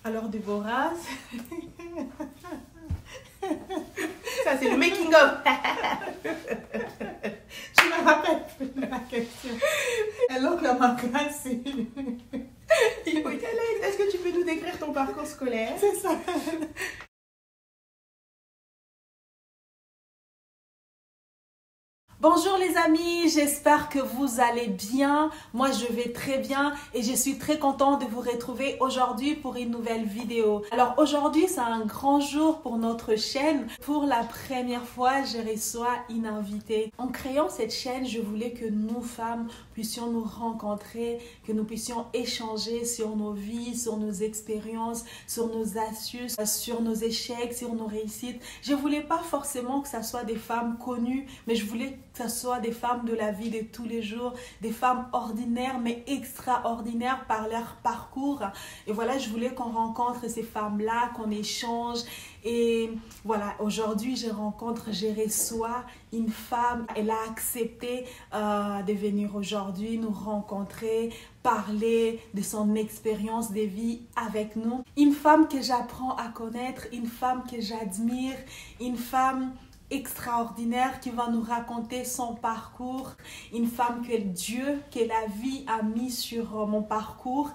Alors Déborah, Ça, c'est le making of. je me rappelle plus de la question. Alors que ma classe, c'est... Est-ce que tu peux nous décrire ton parcours scolaire? C'est ça. Bonjour les amis, j'espère que vous allez bien. Moi je vais très bien et je suis très contente de vous retrouver aujourd'hui pour une nouvelle vidéo. Alors aujourd'hui c'est un grand jour pour notre chaîne. Pour la première fois je reçois une invitée. En créant cette chaîne, je voulais que nous femmes puissions nous rencontrer, que nous puissions échanger sur nos vies, sur nos expériences, sur nos astuces, sur nos échecs, sur nos réussites. Je voulais pas forcément que ça soit des femmes connues, mais je voulais que ce soit des femmes de la vie de tous les jours, des femmes ordinaires mais extraordinaires par leur parcours. Et voilà, je voulais qu'on rencontre ces femmes-là, qu'on échange. Et voilà, aujourd'hui, je reçois une femme. Elle a accepté de venir aujourd'hui nous rencontrer, parler de son expérience de vie avec nous. Une femme que j'apprends à connaître, une femme que j'admire, une femme extraordinaire qui va nous raconter son parcours, une femme que Dieu, que la vie a mis sur mon parcours.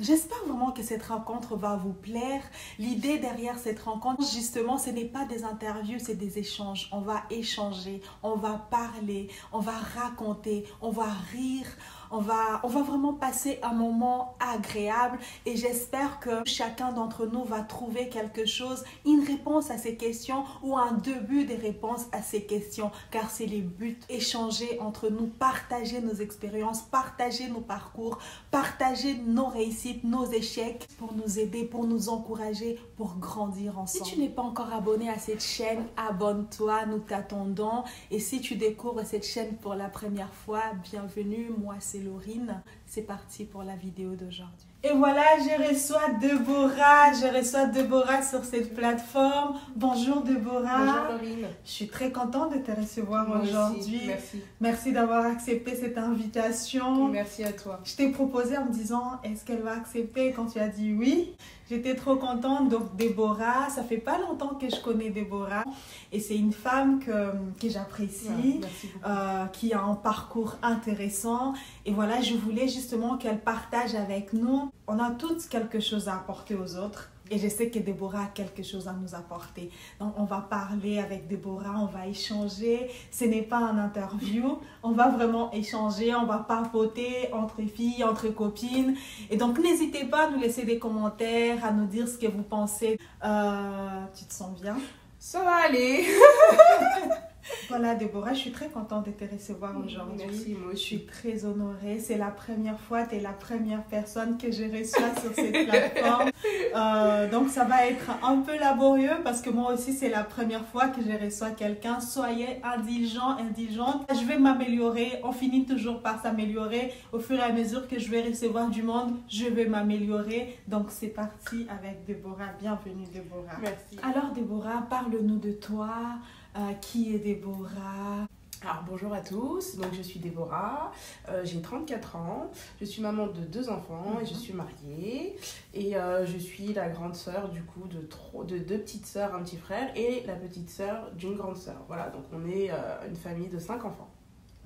J'espère vraiment que cette rencontre va vous plaire. L'idée derrière cette rencontre, justement, ce n'est pas des interviews, c'est des échanges. On va échanger, on va parler, on va raconter, on va rire. On va vraiment passer un moment agréable et j'espère que chacun d'entre nous va trouver quelque chose, une réponse à ces questions ou un début de réponse à ces questions, car c'est le but, échanger entre nous, partager nos expériences, partager nos parcours, partager nos réussites, nos échecs pour nous aider, pour nous encourager, pour grandir ensemble. Si tu n'es pas encore abonné à cette chaîne, abonne-toi, nous t'attendons. Et si tu découvres cette chaîne pour la première fois, bienvenue, moi c'est Laurine, c'est parti pour la vidéo d'aujourd'hui. Et voilà, je reçois Déborah sur cette plateforme. Bonjour Déborah. Bonjour Laurine. Je suis très contente de te recevoir aujourd'hui. Merci. Merci d'avoir accepté cette invitation. Merci à toi. Je t'ai proposé en me disant, est-ce qu'elle va accepter? Quand tu as dit oui, j'étais trop contente. Donc Déborah, ça fait pas longtemps que je connais Déborah. Et c'est une femme que j'apprécie, qui a un parcours intéressant. Et voilà, je voulais justement qu'elle partage avec nous. On a toutes quelque chose à apporter aux autres. Et je sais que Déborah a quelque chose à nous apporter. Donc, on va parler avec Déborah, on va échanger. Ce n'est pas un interview. On va vraiment échanger, on va papoter entre filles, entre copines. Et donc, n'hésitez pas à nous laisser des commentaires, à nous dire ce que vous pensez. Tu te sens bien? Ça va aller. Voilà Déborah, je suis très contente de te recevoir aujourd'hui. Merci, moi aussi. Je suis très honorée. C'est la première fois, tu es la première personne que je reçois sur cette plateforme. Donc ça va être un peu laborieux parce que moi aussi c'est la première fois que je reçois quelqu'un. Soyez indulgents, indulgentes. Je vais m'améliorer. On finit toujours par s'améliorer. Au fur et à mesure que je vais recevoir du monde, je vais m'améliorer. Donc c'est parti avec Déborah. Bienvenue Déborah. Merci. Alors Déborah, parle-nous de toi. Qui est Déborah? Alors bonjour à tous, donc je suis Déborah, j'ai 34 ans, je suis maman de 2 enfants et je suis mariée et je suis la grande sœur du coup de 2 petites sœurs, un petit frère et la petite sœur d'une grande sœur. Voilà, donc on est une famille de 5 enfants.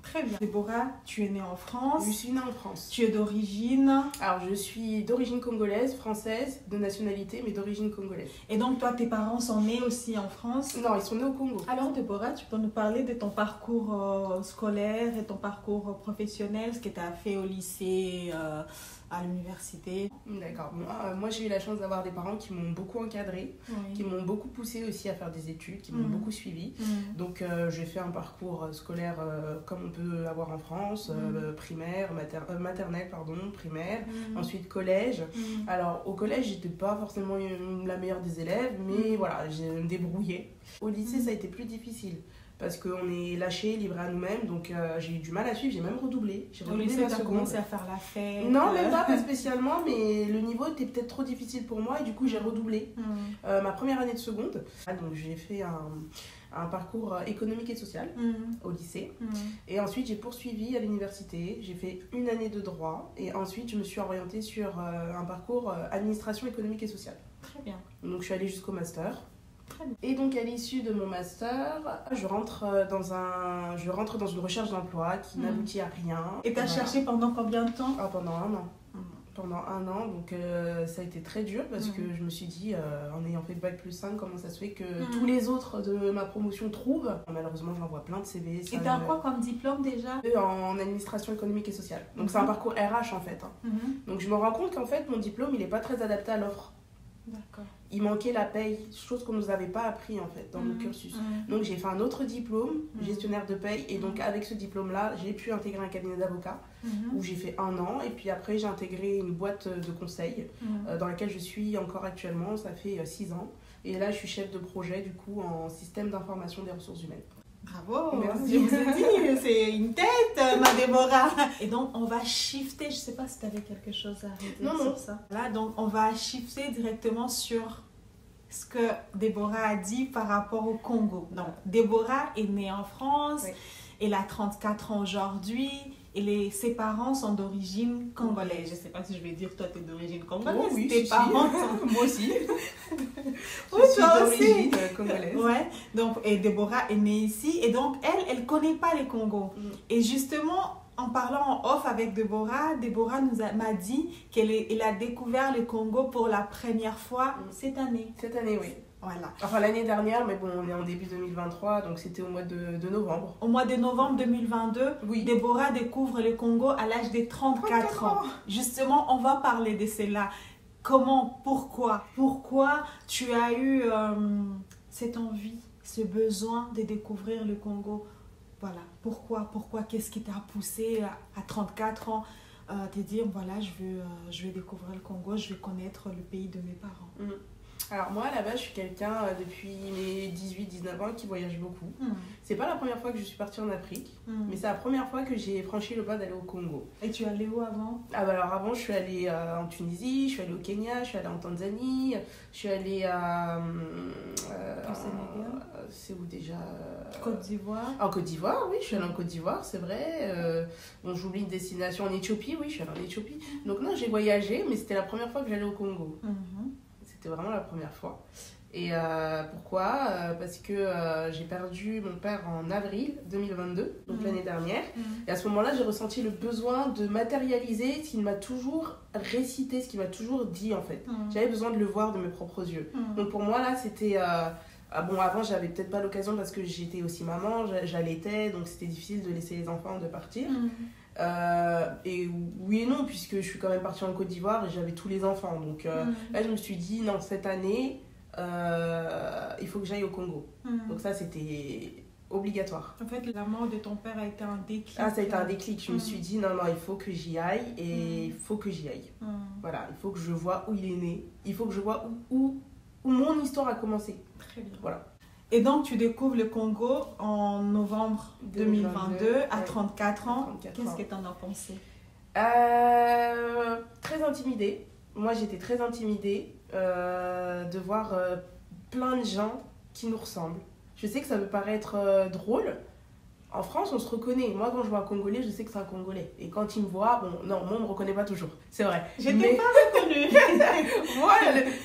Très bien. Déborah, tu es née en France. Je suis née en France. Tu es d'origine? Alors je suis d'origine congolaise, française, de nationalité mais d'origine congolaise. Et donc toi, tes parents sont nés aussi en France? Non, ils sont nés au Congo. Alors Déborah, tu peux nous parler de ton parcours scolaire et ton parcours professionnel, ce que tu as fait au lycée, à l'université? D'accord. Moi j'ai eu la chance d'avoir des parents qui m'ont beaucoup encadrée, Oui. qui m'ont beaucoup poussé aussi à faire des études, qui m'ont beaucoup suivi. Donc j'ai fait un parcours scolaire comme on peut avoir en France, primaire, maternelle, primaire, ensuite collège. Alors au collège j'étais pas forcément la meilleure des élèves, mais voilà, j'ai me débrouillé. Au lycée ça a été plus difficile. parce qu'on est lâché, livré à nous-mêmes. Donc j'ai eu du mal à suivre, j'ai même redoublé. J'ai Au redoublé lycée, la tu as seconde. commencé à faire la fête. Non, même pas spécialement, mais le niveau était peut-être trop difficile pour moi et du coup j'ai redoublé ma première année de seconde. Donc j'ai fait un parcours économique et social au lycée. Et ensuite j'ai poursuivi à l'université. J'ai fait une année de droit et ensuite je me suis orientée sur un parcours administration économique et sociale. Très bien. Donc je suis allée jusqu'au master. Très bien. Et donc à l'issue de mon master, je rentre dans une recherche d'emploi qui n'aboutit à rien. Et tu as cherché pendant combien de temps? Pendant un an. Pendant un an, donc ça a été très dur parce que je me suis dit, en ayant fait le bac plus 5, comment ça se fait que tous les autres de ma promotion trouvent. Malheureusement, j'envoie plein de CV. Et t'as quoi comme diplôme déjà? En administration économique et sociale. Donc c'est un parcours RH en fait. Donc je me rends compte qu'en fait, mon diplôme, il n'est pas très adapté à l'offre. D'accord. Il manquait la paye, chose qu'on ne nous avait pas appris en fait dans le cursus. Donc j'ai fait un autre diplôme, gestionnaire de paye, et donc avec ce diplôme-là, j'ai pu intégrer un cabinet d'avocats où j'ai fait un an, et puis après j'ai intégré une boîte de conseil dans laquelle je suis encore actuellement, ça fait 6 ans. Et là je suis chef de projet du coup en système d'information des ressources humaines. Bravo, merci. Je vous ai dit, c'est une tête, ma Déborah. Et donc, on va shifter, je ne sais pas si tu avais quelque chose à dire sur ça. Là, donc, on va shifter directement sur ce que Déborah a dit par rapport au Congo. Donc, Déborah est née en France, elle a 34 ans aujourd'hui, et ses parents sont d'origine congolaise. Je ne sais pas si je vais dire, toi, tu es d'origine congolaise. Oh, oui, tes parents sont... Moi aussi. Oui, toi aussi. D'origine congolaise. Ouais. Donc, et Déborah est née ici. Et donc, elle ne connaît pas les Congos. Et justement, en parlant en off avec Déborah m'a dit qu'elle a découvert le Congo pour la première fois cette année. Cette année, oui. Voilà. Enfin, l'année dernière, mais bon, on est en début 2023, donc c'était au mois de novembre. Au mois de novembre 2022, Déborah découvre le Congo à l'âge de 34 ans. Justement, on va parler de cela. Comment, pourquoi tu as eu cette envie, ce besoin de découvrir le Congo? Voilà, pourquoi, qu'est-ce qui t'a poussé à 34 ans te dire, voilà, je vais découvrir le Congo, je vais connaître le pays de mes parents. Alors moi, à la base, je suis quelqu'un depuis mes 18-19 ans qui voyage beaucoup. C'est pas la première fois que je suis partie en Afrique, mais c'est la première fois que j'ai franchi le pas d'aller au Congo. Et tu es allée où avant? Alors avant, je suis allée en Tunisie, je suis allée au Kenya, je suis allée en Tanzanie, je suis allée au Sénégal. C'est où déjà? Côte d'Ivoire. En Côte d'Ivoire, oui, je suis allée en Côte d'Ivoire, c'est vrai. Bon, j'oublie une destination en Éthiopie, oui, je suis allée en Éthiopie. Donc non, j'ai voyagé, mais c'était la première fois que j'allais au Congo. C'était vraiment la première fois. Et pourquoi? Parce que j'ai perdu mon père en avril 2022, donc l'année dernière. Et à ce moment-là, j'ai ressenti le besoin de matérialiser ce qu'il m'a toujours récité, ce qu'il m'a toujours dit en fait. J'avais besoin de le voir de mes propres yeux. Donc pour moi, là, c'était... bon, avant, j'avais peut-être pas l'occasion parce que j'étais aussi maman, j'allaitais, donc c'était difficile de laisser les enfants de partir. Et oui et non, puisque je suis quand même partie en Côte d'Ivoire et j'avais tous les enfants. Donc là, je me suis dit, non, cette année, il faut que j'aille au Congo. Donc ça, c'était obligatoire. En fait, la mort de ton père a été un déclic. Ah, ça a été un déclic. Je me suis dit, non, il faut que j'y aille et il faut que j'y aille. Voilà, il faut que je vois où il est né. Il faut que je vois où mon histoire a commencé. Très bien. Voilà. Et donc, tu découvres le Congo en novembre 2022 à 34 ans. Qu'est-ce que tu en as pensé? Très intimidée. Moi, j'étais très intimidée de voir plein de gens qui nous ressemblent. Je sais que ça peut paraître drôle. En France, on se reconnaît. Moi, quand je vois un Congolais, je sais que c'est un Congolais. Et quand il me voit, bon, non, moi, on ne me reconnaît pas toujours. C'est vrai. Je t'ai pas reconnue. Moi,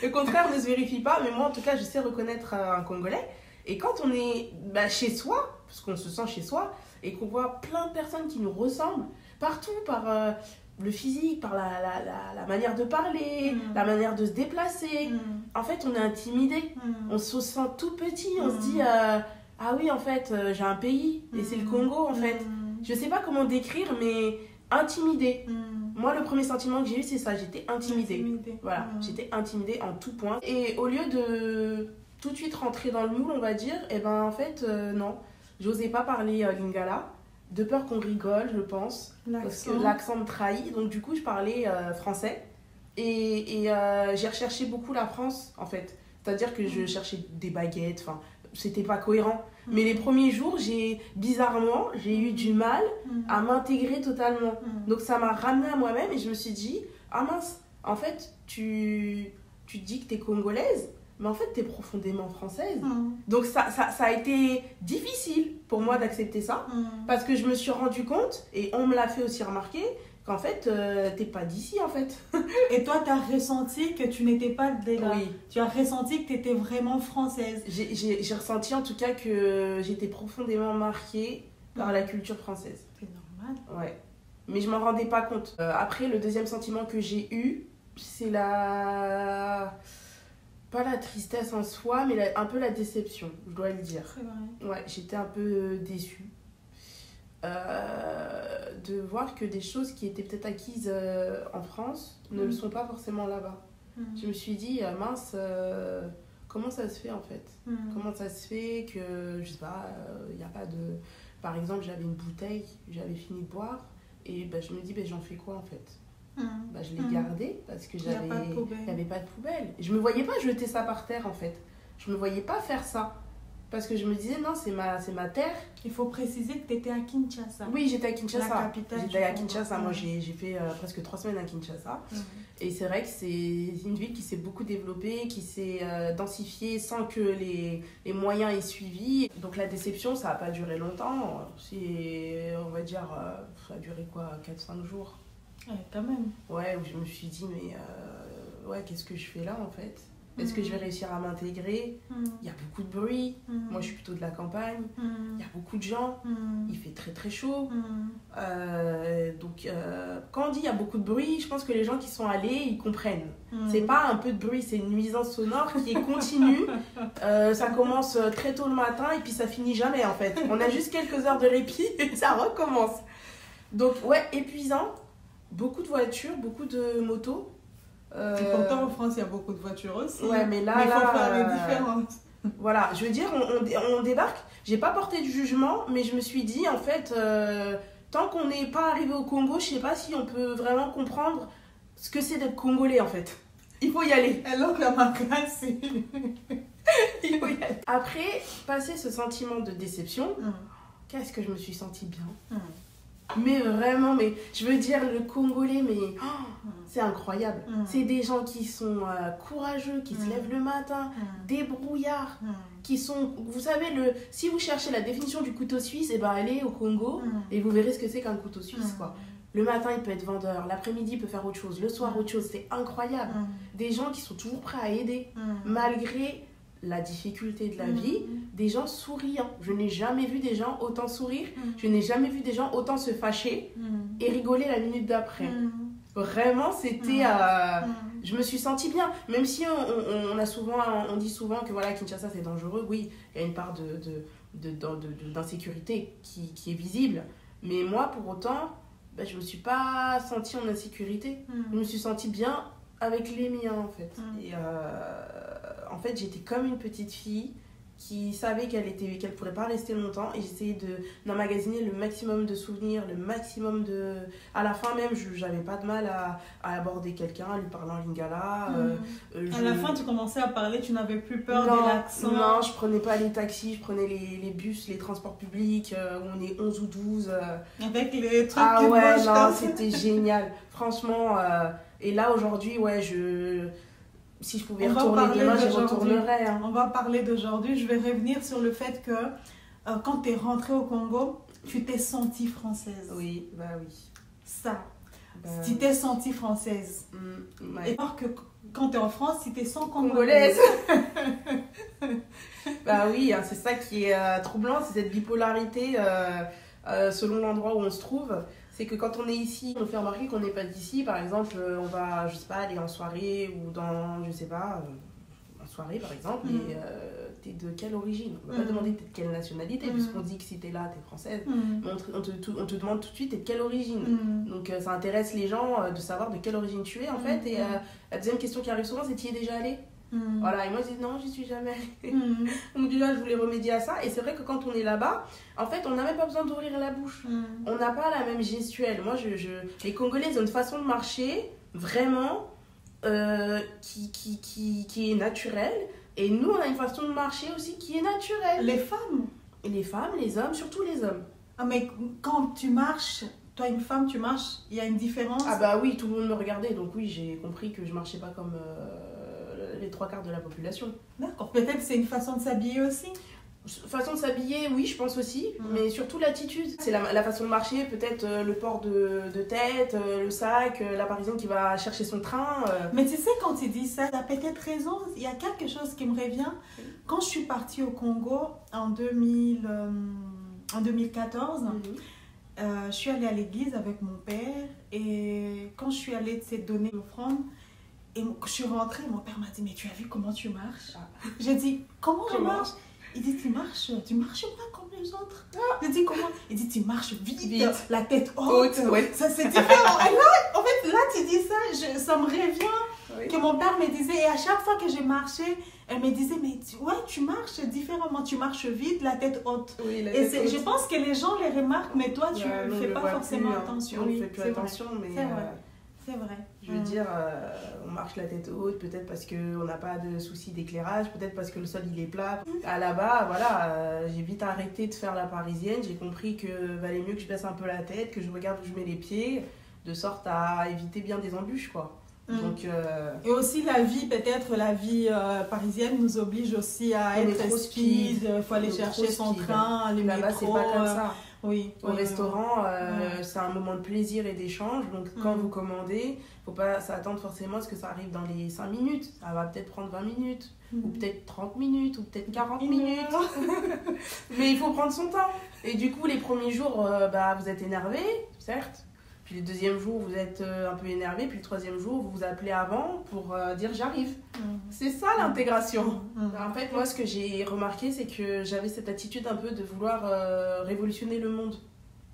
le contraire ne se vérifie pas. Mais moi, en tout cas, je sais reconnaître un Congolais. Et quand on est chez soi, parce qu'on se sent chez soi, et qu'on voit plein de personnes qui nous ressemblent, partout, par le physique, par la manière de parler, la manière de se déplacer, en fait, on est intimidé. On se sent tout petit, on se dit, ah oui, en fait, j'ai un pays, et c'est le Congo, en fait. Je sais pas comment décrire, mais intimidé. Moi, le premier sentiment que j'ai eu, c'est ça, j'étais intimidée. Voilà, j'étais intimidée en tout point. Et au lieu de tout de suite rentrer dans le moule, on va dire, et ben en fait, non. J'osais pas parler lingala, de peur qu'on rigole, je pense. Parce que l'accent me trahit. Donc du coup, je parlais français. Et j'ai recherché beaucoup la France, en fait. C'est-à-dire que je cherchais des baguettes, enfin, c'était pas cohérent. Mais les premiers jours, bizarrement, j'ai eu du mal à m'intégrer totalement. Donc ça m'a ramené à moi-même et je me suis dit, ah mince, en fait, tu te dis que t'es congolaise, mais en fait, t'es profondément française. Donc ça a été difficile pour moi d'accepter ça, parce que je me suis rendu compte, et on me l'a fait aussi remarquer, qu'en fait, t'es pas d'ici, en fait. Et toi, tu as ressenti que tu n'étais pas de là. Oui. Tu as ressenti que tu étais vraiment française. J'ai ressenti, en tout cas, que j'étais profondément marquée par la culture française. C'est normal. Ouais. Mais je m'en rendais pas compte. Après, le deuxième sentiment que j'ai eu, c'est pas la tristesse en soi, mais un peu la déception, je dois le dire. C'est vrai. Ouais, j'étais un peu déçue. De voir que des choses qui étaient peut-être acquises en France ne le sont pas forcément là-bas. Je me suis dit, mince, comment ça se fait en fait? Comment ça se fait que, je sais pas, il n'y a pas de... Par exemple, j'avais une bouteille, j'avais fini de boire, et je me dis, j'en fais quoi en fait? Je l'ai gardée parce que il n'y avait pas de poubelle. Je me voyais pas jeter ça par terre en fait. Je me voyais pas faire ça. Parce que je me disais, non, c'est ma terre. Il faut préciser que tu étais à Kinshasa. Oui, j'étais à Kinshasa. La capitale. J'étais à Kinshasa. Moi, j'ai fait presque 3 semaines à Kinshasa. Et c'est vrai que c'est une ville qui s'est beaucoup développée, qui s'est densifiée sans que les moyens aient suivi. Donc la déception, ça n'a pas duré longtemps. On va dire, ça a duré quoi, 4-5 jours. Ouais, quand même. Ouais, où je me suis dit, mais ouais, qu'est-ce que je fais là en fait? Est-ce que je vais réussir à m'intégrer? Il y a beaucoup de bruit. Moi, je suis plutôt de la campagne. Il y a beaucoup de gens. Il fait très très chaud. Donc, quand on dit il y a beaucoup de bruit, je pense que les gens qui sont allés, ils comprennent. C'est pas un peu de bruit, c'est une nuisance sonore qui est continue. Ça commence très tôt le matin et puis ça finit jamais en fait. On a juste quelques heures de répit et ça recommence. Donc, ouais, épuisant. Beaucoup de voitures, beaucoup de motos. Et pourtant en France il y a beaucoup de voitures aussi. Ouais, mais là, il faut faire les différences. Voilà, je veux dire, on débarque. J'ai pas porté de jugement, mais je me suis dit en fait, tant qu'on n'est pas arrivé au Congo, je sais pas si on peut vraiment comprendre ce que c'est d'être congolais en fait. Il faut y aller. Alors que ma classe, Il faut y aller. Après, passer ce sentiment de déception, qu'est-ce que je me suis sentie bien. Mais vraiment, mais je veux dire, le Congolais, mais c'est incroyable. C'est des gens qui sont courageux, qui se lèvent le matin, débrouillards, qui sont... Vous savez, si vous cherchez la définition du couteau suisse, et allez au Congo et vous verrez ce que c'est qu'un couteau suisse, quoi. Le matin, il peut être vendeur, l'après-midi, il peut faire autre chose, le soir, autre chose. C'est incroyable. Des gens qui sont toujours prêts à aider, malgré la difficulté de la vie, des gens souriants. Je n'ai jamais vu des gens autant sourire, je n'ai jamais vu des gens autant se fâcher et rigoler la minute d'après. Vraiment, c'était... je me suis sentie bien. Même si on dit souvent que voilà, Kinshasa, c'est dangereux. Oui, il y a une part d'insécurité qui est visible. Mais moi, pour autant, je ne me suis pas sentie en insécurité. Je me suis sentie bien avec les miens, en fait. Et en fait, j'étais comme une petite fille qui savait qu'elle pourrait pas rester longtemps, et j'essayais d'emmagasiner le maximum de souvenirs, le maximum de... À la fin même, j'avais pas de mal à aborder quelqu'un, à lui parler en lingala. À la fin, tu commençais à parler, tu n'avais plus peur de l'accent. Non, je prenais pas les taxis, je prenais les bus, les transports publics, où on est 11 ou 12. Avec les trucs ah ouais, non, comme c'était génial. Franchement, et là aujourd'hui, ouais, si je pouvais retourner demain, je retournerais. Hein. On va parler d'aujourd'hui. Je vais revenir sur le fait que quand tu es rentrée au Congo, tu t'es sentie française. Oui, oui. Ça. Tu t'es sentie française. Ouais. Et alors que quand tu es en France, tu t'es sentie congolaise. Oui, hein, c'est ça qui est troublant, c'est cette bipolarité selon l'endroit où on se trouve. C'est que quand on est ici, on fait remarquer qu'on n'est pas d'ici. Par exemple, on va, je sais pas, aller en soirée ou dans, je sais pas, en soirée par exemple, et t'es de quelle origine? On va pas demander t'es de quelle nationalité, puisqu'on dit que si t'es là, t'es française. Mais on te demande tout de suite t'es de quelle origine. Donc ça intéresse les gens de savoir de quelle origine tu es en fait. Et la deuxième question qui arrive souvent, c'est t'y es déjà allé? Voilà, et moi je dis non, j'y suis jamais allée. Donc déjà je voulais remédier à ça, et c'est vrai que quand on est là-bas, en fait on n'a même pas besoin d'ouvrir la bouche. On n'a pas la même gestuelle. Moi les Congolais ont une façon de marcher vraiment qui est naturelle, Et nous, on a une façon de marcher aussi qui est naturelle. Les femmes. Et les femmes, les hommes, surtout les hommes. Ah, mais quand tu marches, toi une femme, tu marches, il y a une différence? Ah bah oui, tout le monde me regardait, donc oui, j'ai compris que je marchais pas comme les 3/4 de la population. D'accord, peut-être c'est une façon de s'habiller aussi. Façon de s'habiller, oui, je pense aussi, mais surtout l'attitude. C'est la façon de marcher, peut-être le port de tête, le sac, la parisienne qui va chercher son train. Mais tu sais, quand tu dis ça, tu as peut-être raison. Il y a quelque chose qui me revient. Quand je suis partie au Congo en 2014, je suis allée à l'église avec mon père. Et quand je suis allée te donner l'offrande, et je suis rentrée, mon père m'a dit, mais tu as vu comment tu marches? J'ai dit, comment je marche? Il dit, tu marches pas comme les autres. Je dis, comment? Il dit, tu marches vite. La tête haute. Ouais. Ça, c'est différent. Et là, en fait, là, tu dis ça, ça me revient que mon père me disait. Et à chaque fois que j'ai marché, elle me disait, mais tu marches différemment. Tu marches vite, la tête haute. Oui, la et tête haute. Je pense que les gens les remarquent, mais toi, tu ne fais pas forcément plus, attention. On ne fait plus attention, mais... C'est vrai. Je veux dire, on marche la tête haute, peut-être parce qu'on n'a pas de soucis d'éclairage, peut-être parce que le sol il est plat. À là-bas, voilà, j'ai vite arrêté de faire la parisienne. J'ai compris que valait mieux que je baisse un peu la tête, que je regarde où je mets les pieds, de sorte à éviter bien des embûches, quoi. Donc, et aussi la vie, peut-être la vie parisienne nous oblige aussi à être speed. Il faut aller chercher son train, les là-bas, c'est pas comme ça. Oui, au restaurant, c'est un moment de plaisir et d'échange. Donc, quand vous commandez, faut pas s'attendre forcément à ce que ça arrive dans les 5 minutes. Ça va peut-être prendre 20 minutes, ou peut-être 30 minutes, ou peut-être 40 minutes. Mais il faut prendre son temps. Et du coup, les premiers jours, vous êtes énervé, certes. Puis le deuxième jour, vous êtes un peu énervé. Puis le troisième jour, vous vous appelez avant pour dire j'arrive. C'est ça l'intégration. En fait, moi, ce que j'ai remarqué, c'est que j'avais cette attitude un peu de vouloir révolutionner le monde.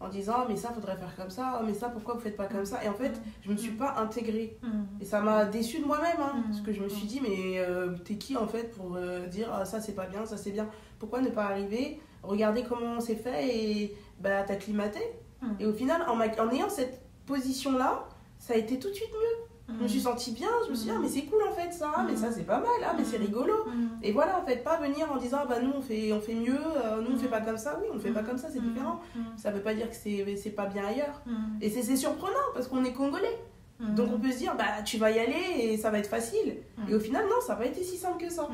En disant, mais ça, faudrait faire comme ça. Mais ça, pourquoi vous faites pas comme ça? Et en fait, je me suis pas intégrée. Et ça m'a déçue de moi-même. Parce que je me suis dit, mais t'es qui en fait pour dire, ça, c'est pas bien, ça, c'est bien. Pourquoi ne pas arriver, regarder comment c'est fait et t'acclimater? Et au final, en ayant cette position-là, ça a été tout de suite mieux. Je me suis sentie bien, je me suis dit, mais c'est cool en fait ça, mais ça c'est pas mal, mais c'est rigolo. Et voilà, en fait, pas venir en disant, nous on fait mieux, nous on fait pas comme ça. Oui, on fait pas comme ça, c'est différent. Ça veut pas dire que c'est pas bien ailleurs. Et c'est surprenant parce qu'on est congolais. Donc on peut se dire, tu vas y aller et ça va être facile. Et au final, non, ça n'a pas été si simple que ça.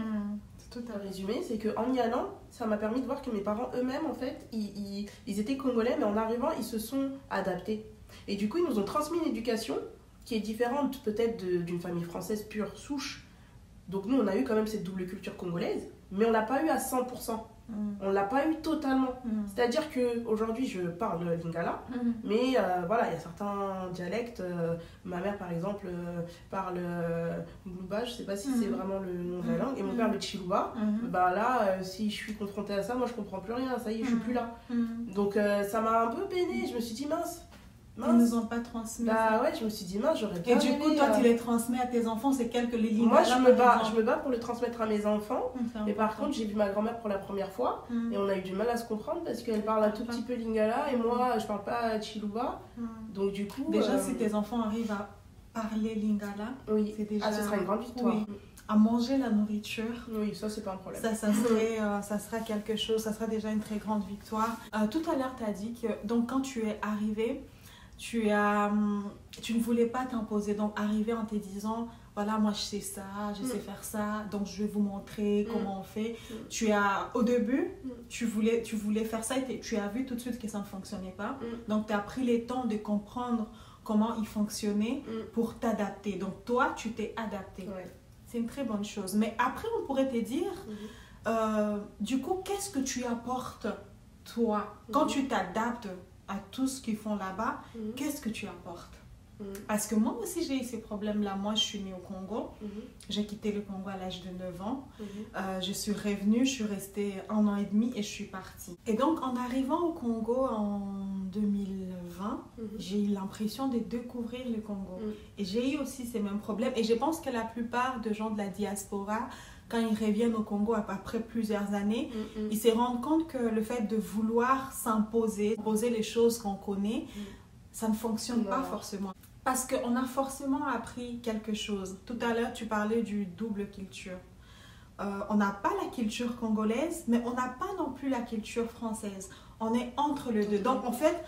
Tout à résumé, c'est qu'en y allant, ça m'a permis de voir que mes parents eux-mêmes, en fait, ils étaient congolais, mais en arrivant, ils se sont adaptés. Et du coup, ils nous ont transmis une éducation qui est différente peut-être d'une famille française pure souche. Donc nous, on a eu quand même cette double culture congolaise, mais on l'a pas eu à 100%. On l'a pas eu totalement. C'est-à-dire qu'aujourd'hui, je parle lingala, mais voilà, il y a certains dialectes. Ma mère, par exemple, parle Ngluba, je sais pas si c'est vraiment le nom de la langue, et mon père le Chiluba. Là, si je suis confrontée à ça, moi je comprends plus rien, ça y est, je suis plus là. Donc ça m'a un peu peinée, je me suis dit mince. Ils nous ont pas transmis. Ouais, je me suis dit mince, j'aurais bien aimé. Et du coup, toi, tu les transmets à tes enfants, c'est quel que les lingala? Moi, je me bats pour le transmettre à mes enfants. Mais par contre, j'ai vu ma grand-mère pour la première fois et on a eu du mal à se comprendre parce qu'elle parle un tout petit peu lingala et moi, je parle pas chiluba. Donc du coup... Déjà, si tes enfants arrivent à parler lingala, c'est déjà... ce sera une grande victoire. Oui. À manger la nourriture. Oui, ça, c'est pas un problème. Ça sera quelque chose, ça sera déjà une très grande victoire. Tout à l'heure, tu as dit que donc, quand tu es arrivée, tu ne voulais pas t'imposer, donc arriver en te disant voilà, moi je sais ça, je sais faire ça, donc je vais vous montrer comment on fait. Au début, tu voulais faire ça et tu as vu tout de suite que ça ne fonctionnait pas, donc tu as pris le temps de comprendre comment il fonctionnait pour t'adapter. Donc toi, tu t'es adapté. C'est une très bonne chose. Mais après, on pourrait te dire du coup, qu'est-ce que tu apportes toi quand tu t'adaptes à tout ce qu'ils font là-bas, qu'est-ce que tu apportes? Parce que moi aussi j'ai eu ces problèmes-là. Moi je suis née au Congo, j'ai quitté le Congo à l'âge de 9 ans, je suis revenue, je suis restée 1 an et demi et je suis partie. Et donc en arrivant au Congo en 2020, j'ai eu l'impression de découvrir le Congo. Et j'ai eu aussi ces mêmes problèmes et je pense que la plupart des gens de la diaspora, quand ils reviennent au Congo après plusieurs années, ils se rendent compte que le fait de vouloir s'imposer, imposer les choses qu'on connaît, ça ne fonctionne pas forcément. Parce qu'on a forcément appris quelque chose. Tout à l'heure, tu parlais du double culture. on n'a pas la culture congolaise, mais on n'a pas non plus la culture française. On est entre les deux. Donc, en fait,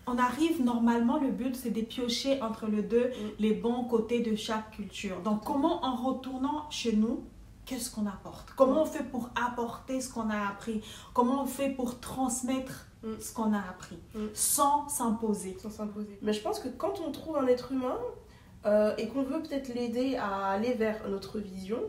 on arrive normalement, le but, c'est de piocher entre les deux, les bons côtés de chaque culture. Donc, comment, en retournant chez nous, qu'est-ce qu'on apporte? Comment on fait pour apporter ce qu'on a appris? Comment on fait pour transmettre ce qu'on a appris sans s'imposer? Sans s'imposer. Mais je pense que quand on trouve un être humain et qu'on veut peut-être l'aider à aller vers notre vision,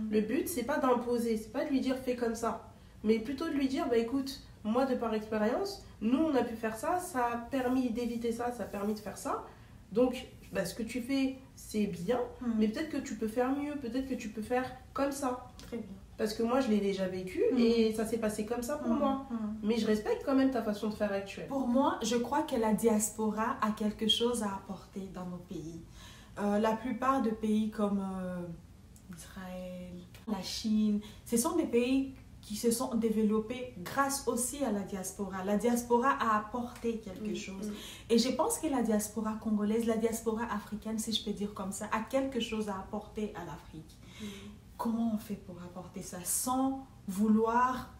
le but, c'est pas d'imposer, c'est pas de lui dire fais comme ça, mais plutôt de lui dire bah écoute, moi de par expérience, nous on a pu faire ça, ça a permis d'éviter ça, ça a permis de faire ça, donc bah, ce que tu fais c'est bien, mais peut-être que tu peux faire mieux, peut-être que tu peux faire comme ça. Très bien. Parce que moi je l'ai déjà vécu et ça s'est passé comme ça pour moi, mais je respecte quand même ta façon de faire actuelle. Pour moi, je crois que la diaspora a quelque chose à apporter dans nos pays. La plupart de pays comme Israël, la Chine, ce sont des pays qui se sont développés grâce aussi à la diaspora. La diaspora a apporté quelque chose. Et je pense que la diaspora congolaise, la diaspora africaine, si je peux dire comme ça, a quelque chose à apporter à l'Afrique. Comment on fait pour apporter ça sans vouloir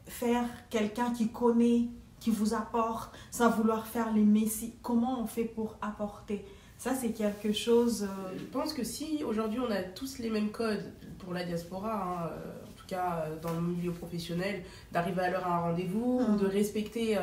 faire quelqu'un qui connaît, qui vous apporte, sans vouloir faire les messies? Comment on fait pour apporter? Ça, c'est quelque chose... Je pense que si aujourd'hui on a tous les mêmes codes pour la diaspora, en tout cas dans le milieu professionnel, d'arriver à l'heure à un rendez-vous, ou de respecter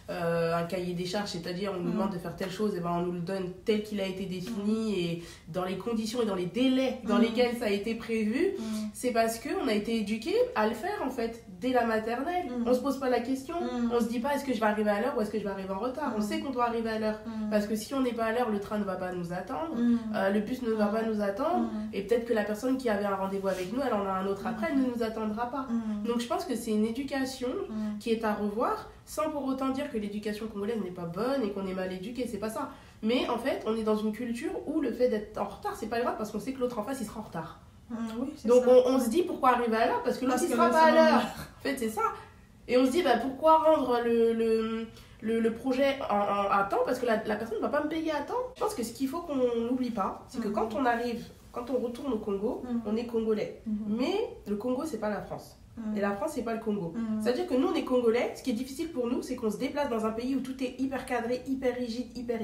un cahier des charges, c'est-à-dire on nous demande de faire telle chose, et ben on nous le donne tel qu'il a été défini et dans les conditions et dans les délais dans lesquels ça a été prévu, c'est parce qu'on a été éduqué à le faire en fait dès la maternelle. On se pose pas la question, on se dit pas est-ce que je vais arriver à l'heure ou est-ce que je vais arriver en retard. On sait qu'on doit arriver à l'heure parce que si on n'est pas à l'heure, le train ne va pas nous attendre, le bus ne va pas nous attendre et peut-être que la personne qui avait un rendez-vous avec nous, elle en a un autre après, elle ne nous attendra pas. Donc je pense que c'est une éducation qui est à revoir, sans pour autant dire que l'éducation congolaise n'est pas bonne et qu'on est mal éduqué, c'est pas ça. Mais en fait, on est dans une culture où le fait d'être en retard, c'est pas grave parce qu'on sait que l'autre en face, il sera en retard. Oui, donc on se dit pourquoi arriver à l'heure parce que l'autre il sera pas à l'heure. En fait, c'est ça. Et on se dit bah, pourquoi rendre le projet à temps parce que la personne ne va pas me payer à temps. Je pense que ce qu'il faut qu'on n'oublie pas, c'est que quand on arrive, quand on retourne au Congo, on est congolais. Mais le Congo, c'est pas la France. Et la France, c'est pas le Congo. C'est-à-dire que nous, on est congolais. Ce qui est difficile pour nous, c'est qu'on se déplace dans un pays où tout est hyper cadré, hyper rigide, hyper.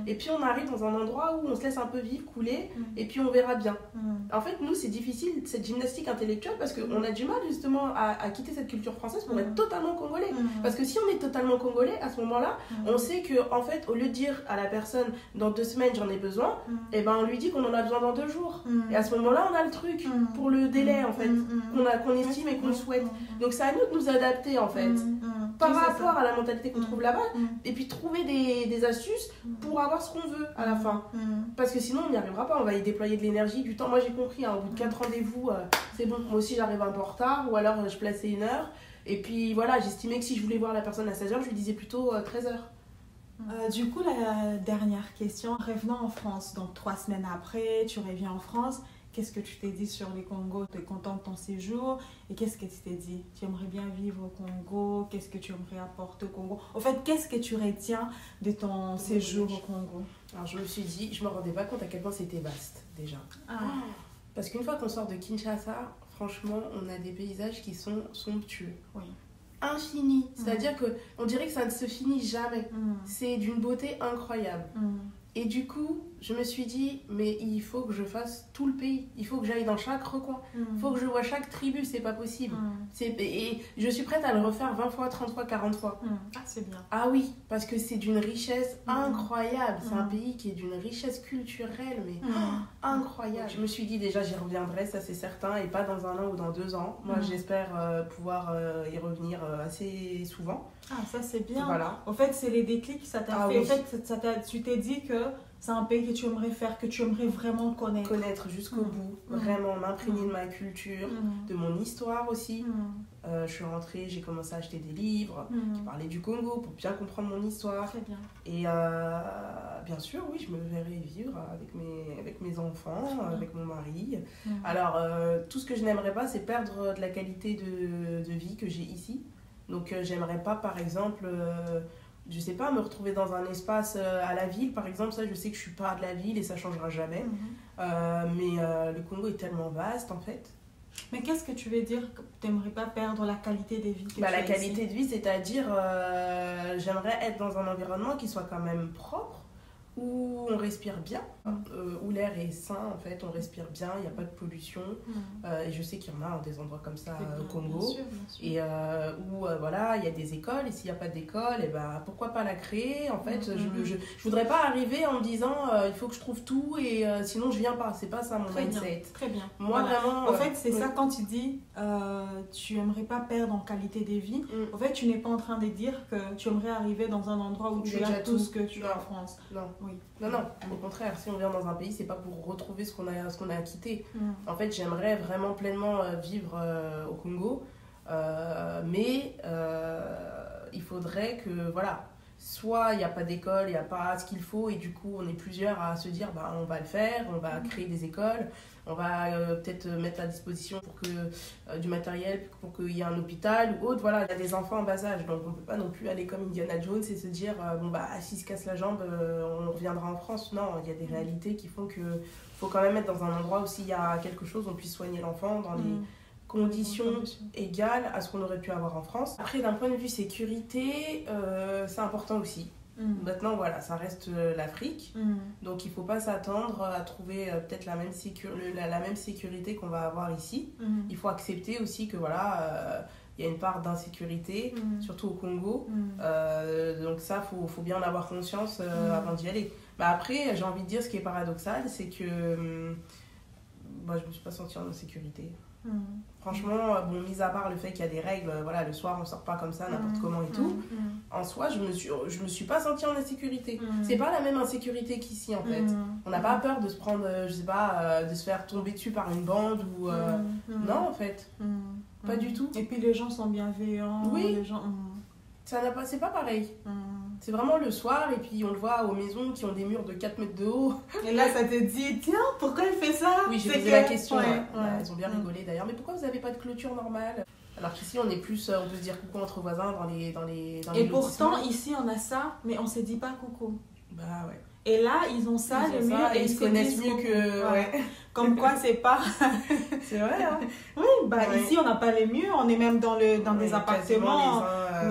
Et puis on arrive dans un endroit où on se laisse un peu vivre, couler, et puis on verra bien. En fait, nous, c'est difficile, cette gymnastique intellectuelle, parce qu'on a du mal justement à quitter cette culture française pour être totalement congolais. Parce que si on est totalement congolais, à ce moment-là, on sait que, en fait, au lieu de dire à la personne, dans 2 semaines, j'en ai besoin, et ben on lui dit qu'on en a besoin dans 2 jours. Et à ce moment-là, on a le truc pour le délai, en fait, qu'on estime et qu'on souhaite. Donc c'est à nous de nous adapter en fait par rapport à la mentalité qu'on trouve là-bas et puis trouver des astuces pour avoir ce qu'on veut à la fin. Parce que sinon on n'y arrivera pas, on va y déployer de l'énergie, du temps. Moi j'ai compris, au bout de 4 rendez-vous, c'est bon, moi aussi j'arrive un peu en retard ou alors je plaçais 1 heure. Et puis voilà, j'estimais que si je voulais voir la personne à 16h, je lui disais plutôt 13h. Du coup, la dernière question, revenons en France, donc 3 semaines après, tu reviens en France. Qu'est-ce que tu t'es dit sur les Congo? Tu es content de ton séjour? Et qu'est-ce que tu t'es dit? Tu aimerais bien vivre au Congo? Qu'est-ce que tu aimerais apporter au Congo? En fait, qu'est-ce que tu retiens de ton séjour au Congo? Alors, je me suis dit, je me rendais pas compte à quel point c'était vaste, déjà. Parce qu'une fois qu'on sort de Kinshasa, franchement, on a des paysages qui sont somptueux. Oui. Infinis. C'est-à-dire qu'on dirait que ça ne se finit jamais. C'est d'une beauté incroyable. Et du coup, je me suis dit, mais il faut que je fasse tout le pays. Il faut que j'aille dans chaque recoin. Il faut que je vois chaque tribu, c'est pas possible. Et je suis prête à le refaire 20 fois, 30 fois, 40 fois. Ah, c'est bien. Ah oui, parce que c'est d'une richesse incroyable. C'est un pays qui est d'une richesse culturelle, mais incroyable. Je me suis dit déjà, j'y reviendrai, ça c'est certain, et pas dans 1 an ou dans 2 ans. Moi, j'espère pouvoir y revenir assez souvent. Ah, ça c'est bien. Voilà. En fait, c'est les déclics, ça t'a fait. Oui. En fait, tu t'es dit que c'est un pays que tu aimerais faire, que tu aimerais vraiment connaître. Connaître jusqu'au bout, vraiment m'imprégner de ma culture, de mon histoire aussi. Je suis rentrée, j'ai commencé à acheter des livres qui parlaient du Congo pour bien comprendre mon histoire. Très bien. Et bien sûr, oui, je me verrai vivre avec mes enfants, avec mon mari. Alors, tout ce que je n'aimerais pas, c'est perdre de la qualité de vie que j'ai ici. Donc, j'aimerais pas, par exemple... je sais pas, me retrouver dans un espace à la ville, par exemple, ça je sais que je suis pas de la ville et ça changera jamais. Mais le le Congo est tellement vaste en fait. Mais qu'est-ce que tu veux dire que tu n'aimerais pas perdre la qualité de vie que tu as La ici? qualité de vie, c'est-à-dire j'aimerais être dans un environnement qui soit quand même propre, où on respire bien, où l'air est sain en fait, on respire bien, il n'y a pas de pollution. Et je sais qu'il y en a des endroits comme ça au Congo. Bien sûr, bien sûr. Et où voilà, il y a des écoles, et s'il n'y a pas d'école, et ben, pourquoi pas la créer en fait. Je voudrais pas arriver en me disant il faut que je trouve tout et sinon je viens pas, c'est pas ça mon mindset. Très bien. Moi Voilà. vraiment En fait, c'est ça quand tu dis tu aimerais pas perdre en qualité de vie. En fait, tu n'es pas en train de dire que tu aimerais arriver dans un endroit où tu as tout ce que tu as en France. Non. Oui. Non, au contraire, si on vient dans un pays, c'est pas pour retrouver ce qu'on a quitté. En fait, j'aimerais vraiment pleinement vivre au Congo, mais il faudrait que, voilà, soit il n'y a pas d'école, il n'y a pas ce qu'il faut, et du coup, on est plusieurs à se dire, bah, on va le faire, on va créer des écoles, on va peut-être mettre à disposition pour que, du matériel pour qu'il y ait un hôpital ou autre. Voilà, il y a des enfants en bas âge, donc on ne peut pas non plus aller comme Indiana Jones et se dire bon bah s'il se casse la jambe, on reviendra en France. Non, il y a des réalités qui font qu'il faut quand même être dans un endroit où s'il y a quelque chose, on puisse soigner l'enfant dans des conditions égales à ce qu'on aurait pu avoir en France. Après, d'un point de vue sécurité, c'est important aussi. Maintenant, voilà, ça reste l'Afrique, donc il ne faut pas s'attendre à trouver peut-être la même sécurité qu'on va avoir ici. Il faut accepter aussi que voilà, il y a une part d'insécurité, surtout au Congo, donc ça, faut bien en avoir conscience avant d'y aller. Bah après, j'ai envie de dire, ce qui est paradoxal, c'est que je ne me suis pas sentie en insécurité. Franchement, bon, mis à part le fait qu'il y a des règles, voilà, le soir on sort pas comme ça n'importe comment et tout, en soi je me suis pas sentie en insécurité. C'est pas la même insécurité qu'ici en fait. On n'a pas peur de se prendre, je sais pas, de se faire tomber dessus par une bande ou non en fait, pas du tout. Et puis les gens sont bienveillants. Oui. Les gens... C'est pas pareil. C'est vraiment le soir et puis on le voit aux maisons qui ont des murs de 4 mètres de haut. Et là ça te dit, tiens, pourquoi il fait ça? Oui, j'ai posé la question. Elles ont bien rigolé d'ailleurs. Mais pourquoi vous n'avez pas de clôture normale? Alors qu'ici on est plus, on peut se dire coucou entre voisins dans les Et pourtant ici on a ça, mais on se dit pas coucou. Bah ouais. Et là, ils ont ça, les murs, et ils se connaissent mieux que... Ouais. Comme quoi, c'est pas... C'est vrai, hein. Oui, ici, on n'a pas les murs, on est même dans des appartements,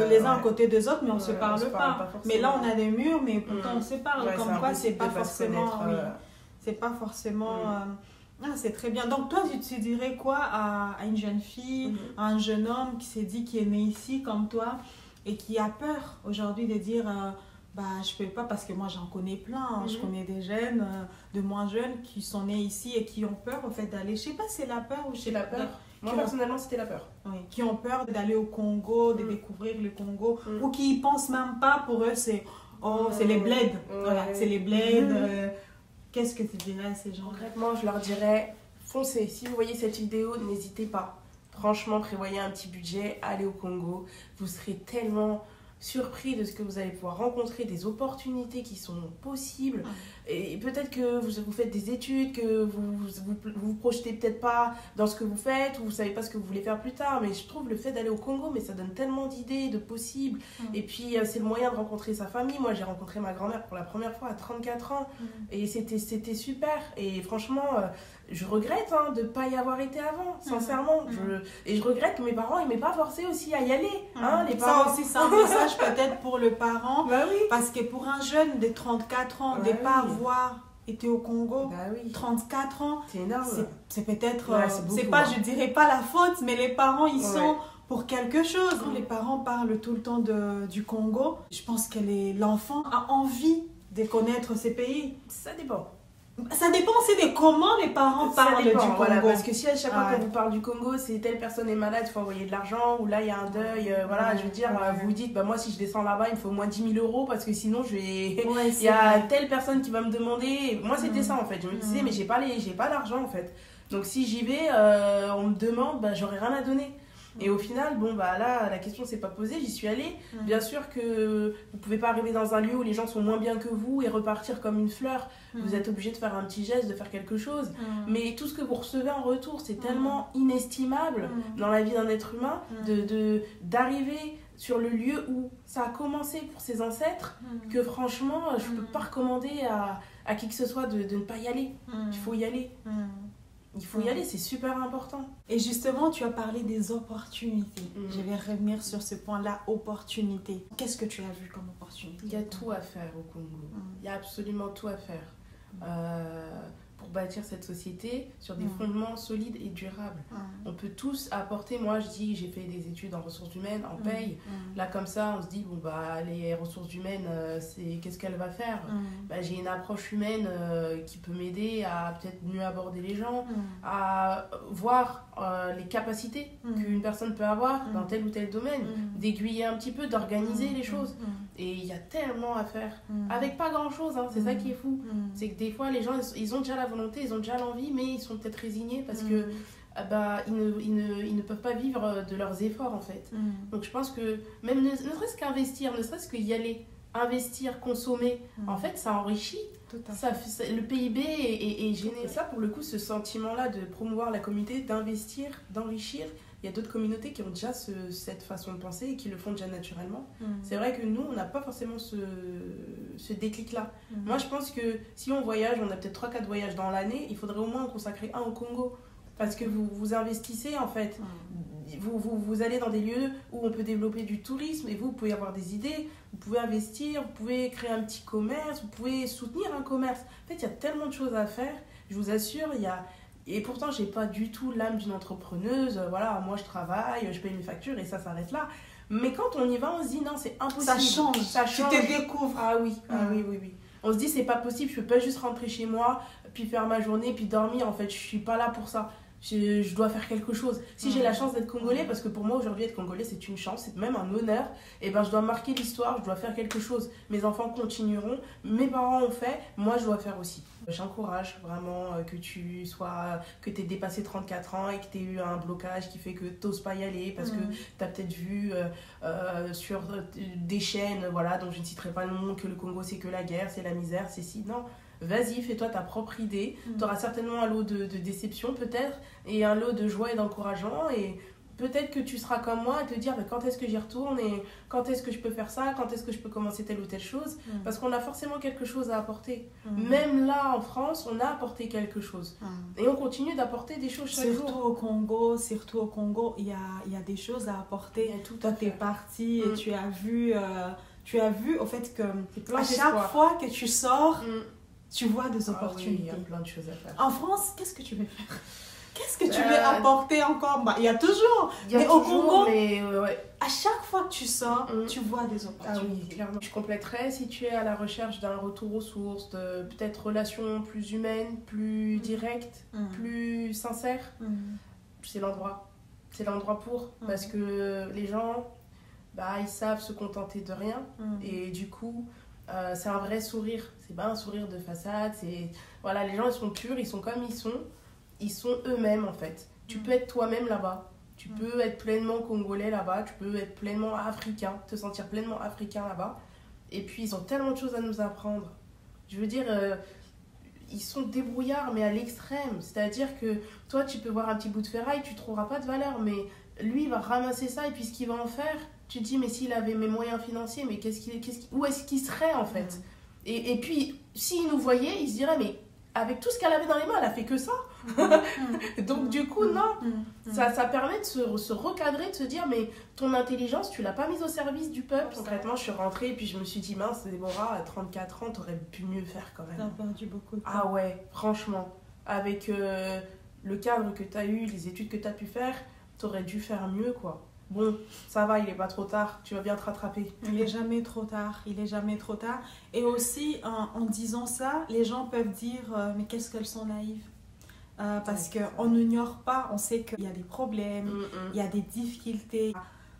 les uns à côté des autres, mais on ne se parle pas. Mais là, on a des murs, mais pourtant, on se parle. Comme quoi, c'est pas forcément... C'est pas forcément... c'est très bien. Donc, toi, tu dirais quoi à une jeune fille, à un jeune homme qui s'est dit, qui est né ici comme toi, et qui a peur aujourd'hui de dire... je peux pas parce que moi j'en connais plein, je connais des jeunes, de moins jeunes qui sont nés ici et qui ont peur au fait d'aller, je sais pas si c'est la peur ou c'est la peur. Moi personnellement c'était la peur. Oui, qui ont peur d'aller au Congo, de découvrir le Congo, ou qui y pensent même pas, pour eux c'est c'est les bleds, voilà, c'est les bleds. Qu'est-ce que tu dirais à ces gens? Concrètement je leur dirais foncez, si vous voyez cette vidéo n'hésitez pas, franchement prévoyez un petit budget, allez au Congo, vous serez tellement surpris de ce que vous allez pouvoir rencontrer, des opportunités qui sont possibles. Et peut-être que vous faites des études, que vous projetez peut-être pas dans ce que vous faites, ou vous savez pas ce que vous voulez faire plus tard, mais je trouve le fait d'aller au Congo, mais ça donne tellement d'idées, de possibles. Et puis c'est le moyen de rencontrer sa famille. Moi j'ai rencontré ma grand-mère pour la première fois à 34 ans et c'était super. Et franchement je regrette de ne pas y avoir été avant, sincèrement. Et je regrette que mes parents ne m'aient pas forcé aussi à y aller. Les parents. Ça aussi, c'est un message peut-être pour le parent. Bah oui. Parce que pour un jeune de 34 ans, de ne pas avoir été au Congo, 34 ans, c'est énorme. C'est peut-être, c'est pas, je dirais pas la faute, mais les parents, ils sont pour quelque chose. Quand les parents parlent tout le temps du Congo, je pense que l'enfant a envie de connaître ces pays. Ça dépend. Ça dépend aussi de comment les parents parlent du Congo. Voilà, parce que si à chaque fois qu'on vous parle du Congo, c'est telle personne est malade, il faut envoyer de l'argent, ou là il y a un deuil, je veux dire, vous vous dites, moi si je descends là-bas, il me faut au moins 10 000 euros parce que sinon il y a telle personne qui va me demander. Moi c'était ça en fait, je me disais, mais j'ai pas l'argent en fait. Donc si j'y vais, on me demande, j'aurai rien à donner. Et au final, là, la question s'est pas posée, j'y suis allée. Bien sûr que vous pouvez pas arriver dans un lieu où les gens sont moins bien que vous et repartir comme une fleur. Vous êtes obligé de faire un petit geste, de faire quelque chose. Mais tout ce que vous recevez en retour, c'est tellement inestimable dans la vie d'un être humain d'arriver sur le lieu où ça a commencé pour ses ancêtres que franchement, je peux pas recommander à qui que ce soit de ne pas y aller. Il faut y aller. il faut y aller, c'est super important. Et justement, tu as parlé des opportunités. Je vais revenir sur ce point-là, opportunités. Qu'est-ce que tu as vu comme opportunité? Il y a tout à faire au Congo. Il y a absolument tout à faire. Pour bâtir cette société sur des fondements solides et durables. On peut tous apporter, moi je dis, j'ai fait des études en ressources humaines, en paye. Là comme ça, on se dit, bon bah les ressources humaines, qu'est-ce qu'elle va faire? Bah, j'ai une approche humaine qui peut m'aider à peut-être mieux aborder les gens, à voir les capacités qu'une personne peut avoir dans tel ou tel domaine, d'aiguiller un petit peu, d'organiser les choses. Et il y a tellement à faire, avec pas grand-chose, hein, c'est ça qui est fou. C'est que des fois, les gens, ils ont déjà la volonté, ils ont déjà l'envie, mais ils sont peut-être résignés parce que ils ne peuvent pas vivre de leurs efforts, en fait. Donc je pense que même ne serait-ce qu'investir, ne serait-ce qu'y aller, investir, consommer, en fait, ça enrichit. Le PIB est généré. Ça, pour le coup, ce sentiment-là de promouvoir la communauté, d'investir, d'enrichir, il y a d'autres communautés qui ont déjà cette façon de penser et qui le font déjà naturellement. C'est vrai que nous, on n'a pas forcément ce déclic-là. Moi, je pense que si on voyage, on a peut-être 3-4 voyages dans l'année, il faudrait au moins en consacrer un au Congo. Parce que vous investissez, en fait. Vous allez dans des lieux où on peut développer du tourisme et vous pouvez avoir des idées, vous pouvez investir, vous pouvez créer un petit commerce, vous pouvez soutenir un commerce. En fait, il y a tellement de choses à faire. Je vous assure, il y a... Et pourtant, j'ai pas du tout l'âme d'une entrepreneuse. Voilà, moi, je travaille, je paye mes factures et ça s'arrête là. Mais quand on y va, on se dit non, c'est impossible. Ça change. Tu te découvres. Ah oui, oui. On se dit, c'est pas possible, je peux pas juste rentrer chez moi, puis faire ma journée, puis dormir. En fait, je suis pas là pour ça. Je dois faire quelque chose. Si j'ai la chance d'être congolais, parce que pour moi aujourd'hui être congolais c'est une chance, c'est même un honneur, et ben je dois marquer l'histoire, je dois faire quelque chose. Mes enfants continueront, mes parents ont fait, moi je dois faire aussi. J'encourage vraiment que tu aies dépassé 34 ans et que tu aies eu un blocage qui fait que tu n'oses pas y aller parce que tu as peut-être vu sur des chaînes, voilà, dont je ne citerai pas le nom, que le Congo c'est que la guerre, c'est la misère, c'est si. Non. Vas-y, fais-toi ta propre idée. Tu auras certainement un lot de déception peut-être et un lot de joie et d'encouragement. Et peut-être que tu seras comme moi à te dire mais quand est-ce que j'y retourne et quand est-ce que je peux faire ça, quand est-ce que je peux commencer telle ou telle chose. Parce qu'on a forcément quelque chose à apporter. Même là en France, on a apporté quelque chose. Et on continue d'apporter des choses chaque jour. Surtout au Congo, il y a des choses à apporter. Toi, tu es parti et tu as vu au fait que à chaque fois que tu sors... Tu vois des opportunités. Oui, il y a plein de choses à faire. En France, qu'est-ce que tu veux faire? Qu'est-ce que tu veux apporter encore? Il y a toujours. Mais au Congo, à chaque fois que tu sors, tu vois des opportunités. Ah oui, clairement. Je compléterais si tu es à la recherche d'un retour aux sources, de peut-être relations plus humaines, plus directes, plus sincères. C'est l'endroit. C'est l'endroit pour. Parce que les gens, ils savent se contenter de rien. Et du coup... c'est un vrai sourire, c'est pas un sourire de façade, voilà, les gens ils sont purs, ils sont comme ils sont eux-mêmes en fait. Tu peux être toi-même là-bas, tu peux être pleinement congolais là-bas, tu peux être pleinement africain, te sentir pleinement africain là-bas. Et puis ils ont tellement de choses à nous apprendre. Je veux dire, ils sont débrouillards mais à l'extrême, c'est-à-dire que toi tu peux voir un petit bout de ferraille, tu trouveras pas de valeur, mais lui il va ramasser ça et puis ce qu'il va en faire, tu te dis mais s'il avait mes moyens financiers, mais où est-ce qu'il serait en fait? Et puis s'il nous voyait, il se dirait mais avec tout ce qu'elle avait dans les mains, elle a fait que ça. Donc du coup non, ça permet de se recadrer, de se dire mais ton intelligence tu l'as pas mise au service du peuple. Concrètement je suis rentrée et puis je me suis dit mince Déborah, à 34 ans t'aurais pu mieux faire quand même. T'as perdu beaucoup de temps. Ah ouais, franchement, avec le cadre que t'as eu, les études que t'as pu faire, t'aurais dû faire mieux quoi. Bon, ça va, il n'est pas trop tard, tu vas bien te rattraper. Il n'est jamais trop tard, il n'est jamais trop tard. Et aussi, en disant ça, les gens peuvent dire mais qu'est-ce qu'elles sont naïves. Parce qu'on n'ignore pas, on sait qu'il y a des problèmes, il y a des difficultés.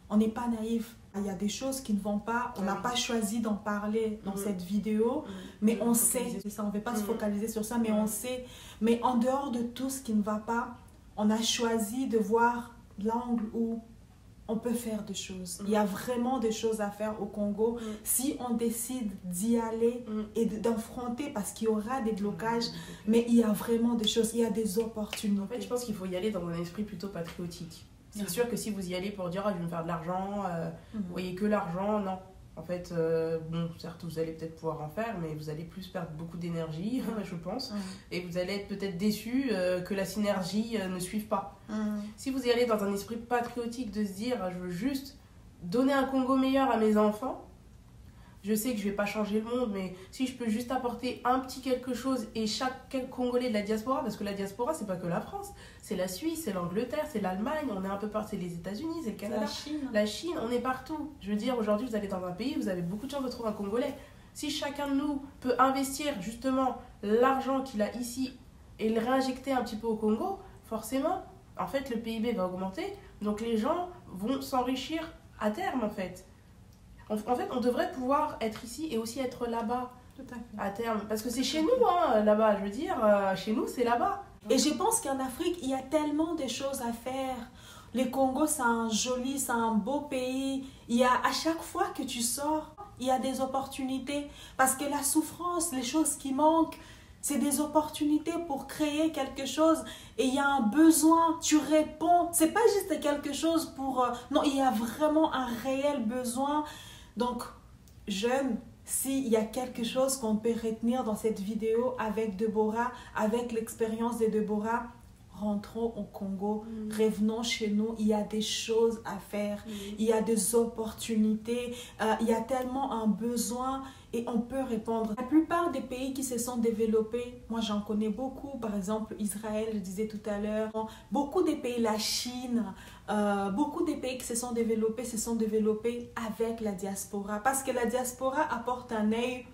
On n'est pas naïf. Il y a des choses qui ne vont pas, on n'a pas choisi d'en parler dans cette vidéo, mais on sait, on ne veut pas se focaliser sur ça, mais on sait. Mais en dehors de tout ce qui ne va pas, on a choisi de voir l'angle où on peut faire des choses. Il y a vraiment des choses à faire au Congo si on décide d'y aller et d'affronter, parce qu'il y aura des blocages, mais il y a vraiment des choses, il y a des opportunités. En fait, je pense qu'il faut y aller dans un esprit plutôt patriotique. C'est sûr que si vous y allez pour dire je vais me faire de l'argent, vous voyez que l'argent, non. En fait, bon, certes, vous allez peut-être pouvoir en faire, mais vous allez plus perdre beaucoup d'énergie, je pense. Et vous allez être peut-être déçu que la synergie ne suive pas. Si vous y allez dans un esprit patriotique de se dire, je veux juste donner un Congo meilleur à mes enfants, je sais que je ne vais pas changer le monde, mais si je peux juste apporter un petit quelque chose et chaque Congolais de la diaspora, parce que la diaspora, c'est pas que la France, c'est la Suisse, c'est l'Angleterre, c'est l'Allemagne, on est un peu partout, c'est les États-Unis, c'est le Canada, la Chine, on est partout. Je veux dire, aujourd'hui, vous allez dans un pays, vous avez beaucoup de chance de trouver un Congolais. Si chacun de nous peut investir justement l'argent qu'il a ici et le réinjecter un petit peu au Congo, forcément, en fait, le PIB va augmenter, donc les gens vont s'enrichir à terme, en fait. En fait, on devrait pouvoir être ici et aussi être là-bas à terme. Parce que c'est chez nous, hein, là-bas. Je veux dire, chez nous, c'est là-bas. Et je pense qu'en Afrique, il y a tellement de choses à faire. Le Congo, c'est un beau pays. Il y a, à chaque fois que tu sors, il y a des opportunités. Parce que la souffrance, les choses qui manquent, c'est des opportunités pour créer quelque chose. Et il y a un besoin, tu réponds. C'est pas juste quelque chose pour... non, il y a vraiment un réel besoin. Donc, jeunes, s'il y a quelque chose qu'on peut retenir dans cette vidéo avec Deborah, avec l'expérience de Deborah, rentrons au Congo, revenons chez nous, il y a des choses à faire, il y a des opportunités, il y a tellement un besoin et on peut répondre. La plupart des pays qui se sont développés, moi j'en connais beaucoup, par exemple Israël, je disais tout à l'heure, beaucoup des pays, la Chine, beaucoup des pays qui se sont développés avec la diaspora, parce que la diaspora apporte un œil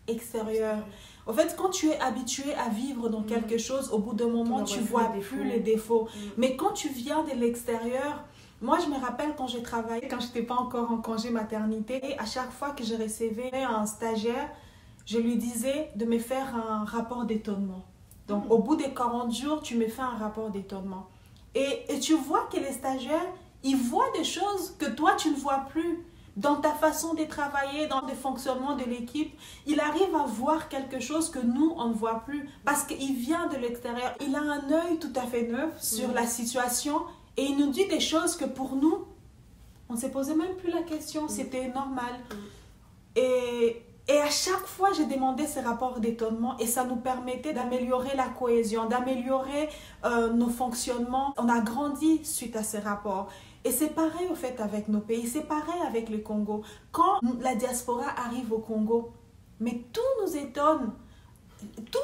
extérieur. En fait, quand tu es habitué à vivre dans quelque chose, au bout d'un moment, tu ne vois plus les défauts. Mais quand tu viens de l'extérieur, moi, je me rappelle quand j'ai travaillé, quand je n'étais pas encore en congé maternité, et à chaque fois que je recevais un stagiaire, je lui disais de me faire un rapport d'étonnement. Donc, au bout des 40 jours, tu me fais un rapport d'étonnement. Et tu vois que les stagiaires, ils voient des choses que toi, tu ne vois plus. Dans ta façon de travailler, dans le fonctionnement de l'équipe, il arrive à voir quelque chose que nous, on ne voit plus parce qu'il vient de l'extérieur. Il a un œil tout à fait neuf sur la situation et il nous dit des choses que pour nous, on ne s'est posé même plus la question, c'était normal. Et à chaque fois, j'ai demandé ces rapports d'étonnement et ça nous permettait d'améliorer la cohésion, d'améliorer nos fonctionnements. On a grandi suite à ces rapports. Et c'est pareil au fait avec nos pays, c'est pareil avec le Congo. Quand la diaspora arrive au Congo, mais tout nous étonne, tout.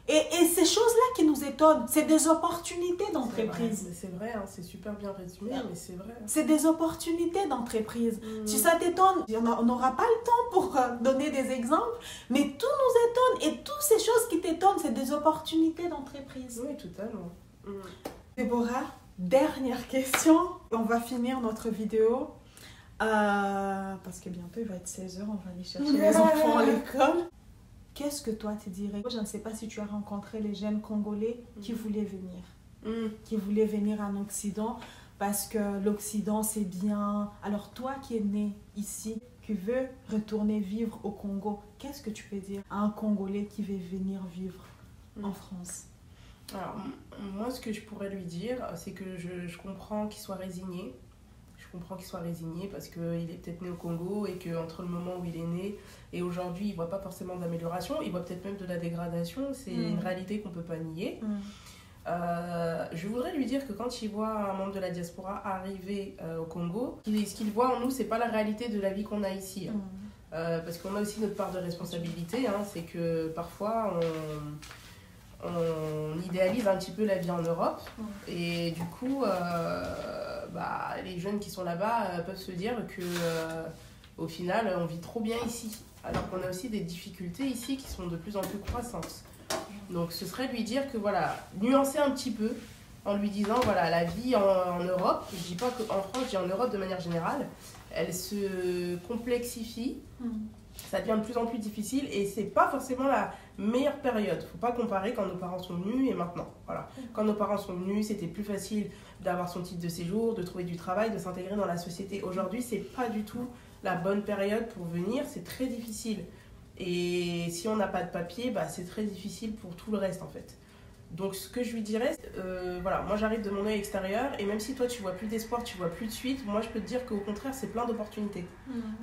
Et ces choses-là qui nous étonnent, c'est des opportunités d'entreprise. C'est vrai, hein, c'est super bien résumé, mais c'est vrai. C'est des opportunités d'entreprise. Si ça t'étonne, on n'aura pas le temps pour donner des exemples, mais tout nous étonne et toutes ces choses qui t'étonnent, c'est des opportunités d'entreprise. Oui, totalement. Deborah, dernière question. On va finir notre vidéo parce que bientôt il va être 16h, on va aller chercher les enfants à l'école. Qu'est-ce que toi tu dirais? Je ne sais pas si tu as rencontré les jeunes Congolais qui voulaient venir, qui voulaient venir en Occident parce que l'Occident c'est bien. Alors toi qui es né ici, qui veux retourner vivre au Congo, qu'est-ce que tu peux dire à un Congolais qui veut venir vivre en France? Alors, moi, ce que je pourrais lui dire, c'est que je comprends qu'il soit résigné. Je comprends qu'il soit résigné parce qu'il est peut-être né au Congo et qu'entre le moment où il est né et aujourd'hui, il ne voit pas forcément d'amélioration. Il voit peut-être même de la dégradation. C'est une réalité qu'on ne peut pas nier. Je voudrais lui dire que quand il voit un membre de la diaspora arriver au Congo, ce qu'il voit en nous, ce n'est pas la réalité de la vie qu'on a ici. Parce qu'on a aussi notre part de responsabilité. C'est que parfois, on idéalise un petit peu la vie en Europe et du coup les jeunes qui sont là-bas peuvent se dire que au final on vit trop bien ici alors qu'on a aussi des difficultés ici qui sont de plus en plus croissantes. Donc ce serait lui dire que voilà, nuancer un petit peu en lui disant voilà, la vie en Europe, je dis pas qu'en France, je dis en Europe de manière générale, elle se complexifie. Ça devient de plus en plus difficile et c'est pas forcément la meilleure période. Faut pas comparer quand nos parents sont venus et maintenant. Voilà. Quand nos parents sont venus, c'était plus facile d'avoir son titre de séjour, de trouver du travail, de s'intégrer dans la société. Aujourd'hui, c'est pas du tout la bonne période pour venir. C'est très difficile. Et si on n'a pas de papier, c'est très difficile pour tout le reste en fait. Donc ce que je lui dirais, voilà, moi j'arrive de mon œil extérieur et même si toi tu vois plus d'espoir, tu vois plus de suite, moi je peux te dire qu'au contraire c'est plein d'opportunités.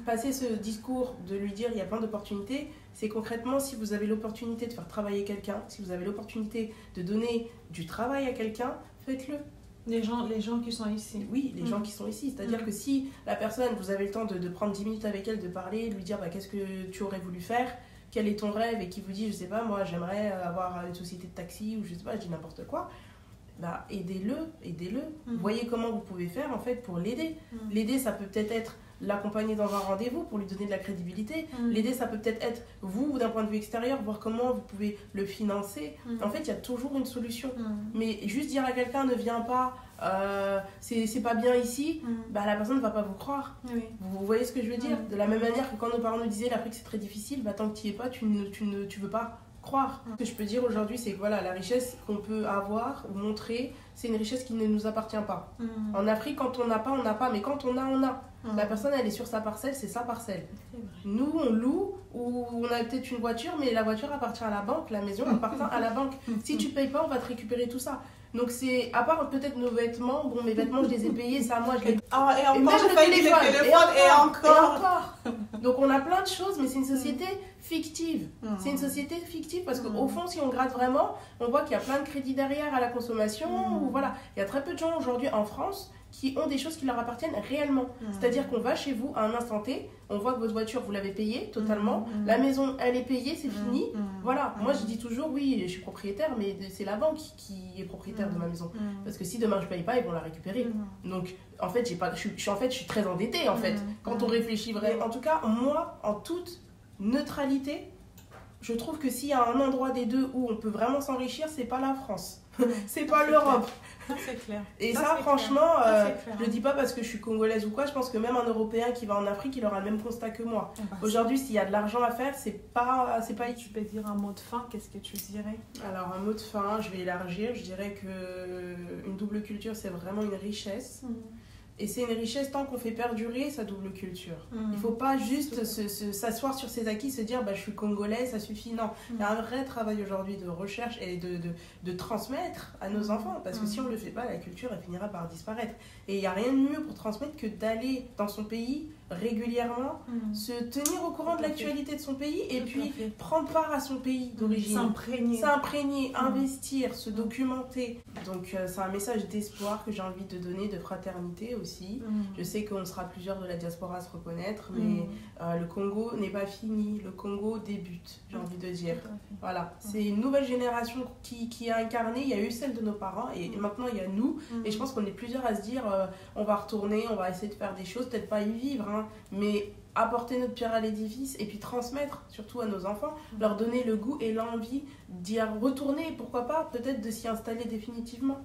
Passer ce discours de lui dire il y a plein d'opportunités, c'est concrètement si vous avez l'opportunité de faire travailler quelqu'un, si vous avez l'opportunité de donner du travail à quelqu'un, faites-le. Les gens qui sont ici. Oui, les gens qui sont ici. C'est-à-dire que si la personne, vous avez le temps de prendre 10 minutes avec elle, de parler, de lui dire bah, qu'est-ce que tu aurais voulu faire, quel est ton rêve, et qui vous dit, je sais pas, moi j'aimerais avoir une société de taxi, ou je sais pas, je dis n'importe quoi, bah, aidez-le. Voyez comment vous pouvez faire en fait pour l'aider. L'aider, ça peut peut-être être l'accompagner dans un rendez-vous pour lui donner de la crédibilité. L'aider, ça peut peut-être être vous, d'un point de vue extérieur, voir comment vous pouvez le financer. En fait, il y a toujours une solution. Mais juste dire à quelqu'un ne viens pas, c'est pas bien ici, bah, la personne ne va pas vous croire. Oui. Vous voyez ce que je veux dire? De la même manière que quand nos parents nous disaient l'Afrique c'est très difficile, bah, tant que tu n'y es pas, tu veux pas croire. Ce que je peux dire aujourd'hui, c'est que voilà, la richesse qu'on peut avoir ou montrer, c'est une richesse qui ne nous appartient pas. En Afrique, quand on n'a pas, on n'a pas, mais quand on a, on a. La personne, elle est sur sa parcelle, c'est sa parcelle. Nous, on loue ou on a peut-être une voiture, mais la voiture appartient à la banque, la maison appartient à la banque. Si tu payes pas, on va te récupérer tout ça. Donc c'est, à part peut-être nos vêtements, bon mes vêtements je les ai payés, ça moi je les... Ah, et encore, et même le téléphone, et encore. Donc on a plein de choses, mais c'est une société fictive. C'est une société fictive parce qu'au fond, si on gratte vraiment, on voit qu'il y a plein de crédits derrière à la consommation. Ou voilà. Il y a très peu de gens aujourd'hui en France qui ont des choses qui leur appartiennent réellement. C'est-à-dire qu'on va chez vous à un instant T, on voit que votre voiture, vous l'avez payée totalement, la maison, elle est payée, c'est fini. Voilà, moi je dis toujours, oui, je suis propriétaire, mais c'est la banque qui est propriétaire de ma maison. Parce que si demain je paye pas, ils vont la récupérer. Donc, en fait, je suis très endettée, en fait, quand on réfléchit vraiment. En tout cas, moi, en toute neutralité, je trouve que s'il y a un endroit des deux où on peut vraiment s'enrichir, c'est pas la France. C'est pas l'Europe. C'est clair. Et ça franchement, je le dis pas parce que je suis congolaise ou quoi, je pense que même un Européen qui va en Afrique, il aura le même constat que moi. Aujourd'hui, s'il y a de l'argent à faire, c'est pas Tu peux dire un mot de fin, qu'est-ce que tu dirais? Alors, un mot de fin, je vais élargir, je dirais que une double culture, c'est vraiment une richesse. Et c'est une richesse tant qu'on fait perdurer sa double culture. Il ne faut pas juste s'asseoir sur ses acquis, se dire bah, je suis congolais, ça suffit. Non, il y a un vrai travail aujourd'hui de recherche et de transmettre à nos enfants. Parce que si on ne le fait pas, la culture elle finira par disparaître. Et il n'y a rien de mieux pour transmettre que d'aller dans son pays régulièrement, se tenir au courant de l'actualité de son pays et puis prendre part à son pays d'origine. S'imprégner, investir, se documenter. Donc c'est un message d'espoir que j'ai envie de donner, de fraternité aussi. Je sais qu'on sera plusieurs de la diaspora à se reconnaître, mais le Congo n'est pas fini, le Congo débute, j'ai envie de dire. Voilà, c'est une nouvelle génération qui a incarné, il y a eu celle de nos parents et maintenant il y a nous. Et je pense qu'on est plusieurs à se dire on va retourner, on va essayer de faire des choses, peut-être pas y vivre, hein, mais apporter notre pierre à l'édifice et puis transmettre surtout à nos enfants, leur donner le goût et l'envie d'y retourner, pourquoi pas, peut-être de s'y installer définitivement.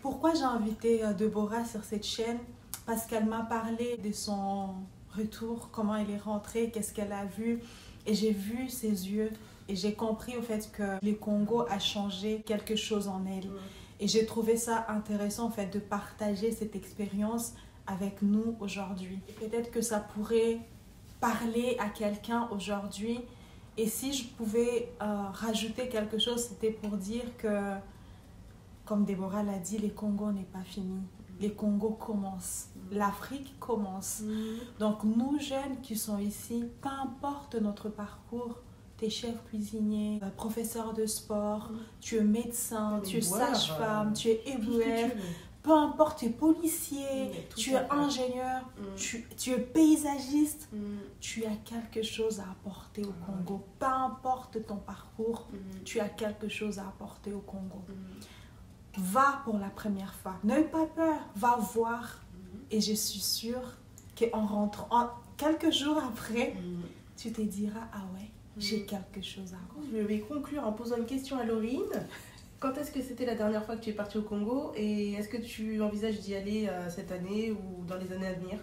Pourquoi j'ai invité Deborah sur cette chaîne? Parce qu'elle m'a parlé de son retour, comment elle est rentrée, qu'est-ce qu'elle a vu, et j'ai vu ses yeux et j'ai compris au fait que le Congo a changé quelque chose en elle. Et j'ai trouvé ça intéressant en fait de partager cette expérience avec nous aujourd'hui. Peut-être que ça pourrait parler à quelqu'un aujourd'hui. Et si je pouvais rajouter quelque chose, c'était pour dire que, comme Déborah l'a dit, les Congos n'est pas fini. Les Congos commencent. L'Afrique commence. Donc nous jeunes qui sont ici, peu importe notre parcours, tu es chef cuisinier, professeur de sport, tu es médecin, tu es sage-femme, tu es éboueur, peu importe, tu es policier, tu es ingénieur, tu es paysagiste, tu as quelque chose à apporter au Congo. Peu importe ton parcours, tu as quelque chose à apporter au Congo. Va pour la première fois, n'aie pas peur, va voir. Et je suis sûre qu'en rentrant, quelques jours après, tu te diras, ah ouais, j'ai quelque chose à apporter. Je vais conclure en posant une question à Laurine. Quand est-ce que c'était la dernière fois que tu es partie au Congo et est-ce que tu envisages d'y aller cette année ou dans les années à venir?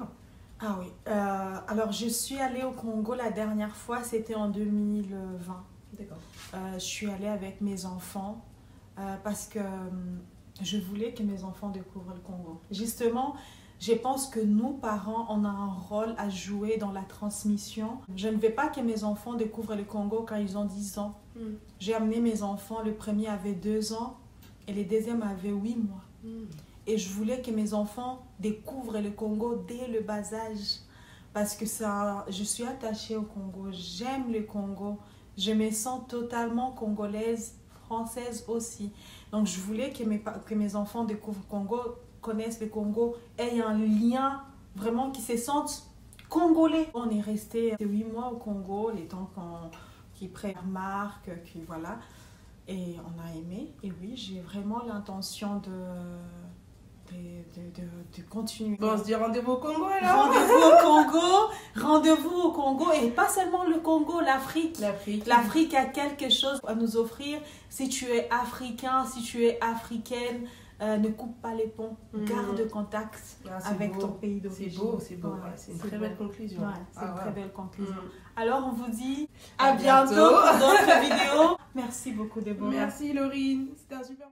Ah oui, alors je suis allée au Congo la dernière fois, c'était en 2020. D'accord. Je suis allée avec mes enfants parce que je voulais que mes enfants découvrent le Congo. Justement, Je pense que nous, parents, on a un rôle à jouer dans la transmission. Je ne veux pas que mes enfants découvrent le Congo quand ils ont 10 ans. J'ai amené mes enfants, le premier avait 2 ans et le deuxième avait 8 mois. Et je voulais que mes enfants découvrent le Congo dès le bas âge. Parce que je suis attachée au Congo, j'aime le Congo. Je me sens totalement congolaise, française aussi. Donc je voulais que mes enfants découvrent le Congo, connaissent le Congo, aient un lien vraiment, qui se sentent congolais. On est resté 8 mois au Congo, les temps qui prennent marque, qui voilà. Et on a aimé. Et oui, j'ai vraiment l'intention de continuer. Bon, on se dit rendez-vous au Congo alors. Rendez-vous au Congo, et pas seulement le Congo, l'Afrique. L'Afrique a quelque chose à nous offrir. Si tu es africain, si tu es africaine, ne coupe pas les ponts, garde contact avec ton pays d'origine. C'est beau, Ouais, c'est une très belle conclusion. Ouais, c'est une très belle conclusion. Mm. Alors on vous dit à bientôt pour d'autres vidéos. Merci beaucoup Déborah. Merci Laurine, c'était un super